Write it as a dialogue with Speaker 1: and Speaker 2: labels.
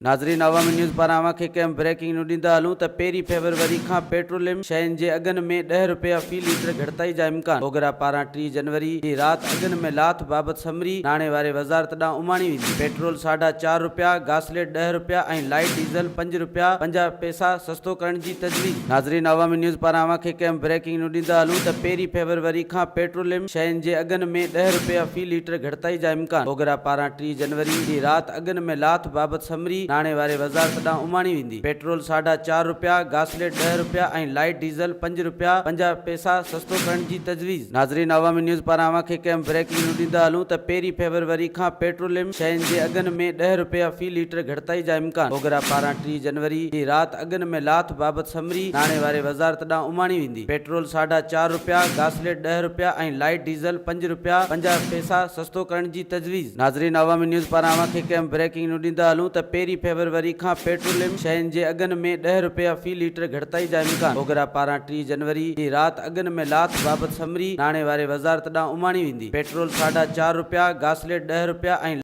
Speaker 1: नाज़रीन, अवामी न्यूज़ पारां अवांखे कंहिं ब्रेकिंग न्यूज़ ॾींदा हलूं त 1 फरवरी खां पेट्रोलियम शयुनि जे अघनि में 10 रुपया फी लीटर घटिताई जा इम्कान। ओगरा पारां 3 जनवरी जी राति अघनि में लाथ बाबति समरी नाणे वारे वज़ारत ॾांहुं उमाणी वेंदी। पेट्रोल 4.5 रुपया, गासलेट 10 रुपया ऐं लाइट डीज़ल 5 रुपया 50 पैसा सस्तो करण जी तजवीज़। नाज़रीन, अवामी न्यूज़ पारां अवांखे कंहिं ब्रेकिंग न्यूज़ ॾींदा हलूं त 1 फरवरी खां पेट्रोलियम शयुनि जे अघनि में 10 रुपया फी लीटर घटिताई जा इम्कान। ओगरा पारां 3 जनवरी जी राति अघनि में लाथ बाबति समरी नाणे वारे वज़ारत ॾांहुं उमाणी वेंदी। पेट्रोल 4.5 रुपया, गासलेट 10 रुपया ऐं लाइट डीज़ल 5 रुपया 50 पैसा सस्तो करण जी तजवीज़। नाज़रीन, अवामी न्यूज़ पारां अवांखे कंहिं ब्रेकिंग न्यूज़ ॾींदा हलूं त 1 फरवरी खां पेट्रोलियम शयुनि जे अघनि में 10 रुपया फी लीटर घटिताई जा इम्कान। ओगरा पारां 3 जनवरी जी राति अघनि में लाथ बाबति समरी नाणे वारे वज़ारत ॾांहुं उमाणी वेंदी। पेट्रोल 4.5 रुपया, गासलेट 10 रुपया ऐं लाइट डीज़ल 5 रुपया 50 पैसा सस्तो करण जी तजवीज़। नाज़रीन, अवामी न्यूज़ पारां अवांखे कंहिं ब्रेकिंग न्यूज़ ॾींदा हलूं त 1 फरवरी खां पेट्रोलियम शयुनि जे अघनि में 10 रुपया फी लीटर घटिताई जा इम्कान। ओगरा पारां 3 जनवरी जी राति अघनि में लाथ बाबति समरी नाणे वारे वज़ारत ॾांहुं उमाणी वेंदी। पेट्रोल 4.5 रुपया, गासलेट 10 रुपया ऐं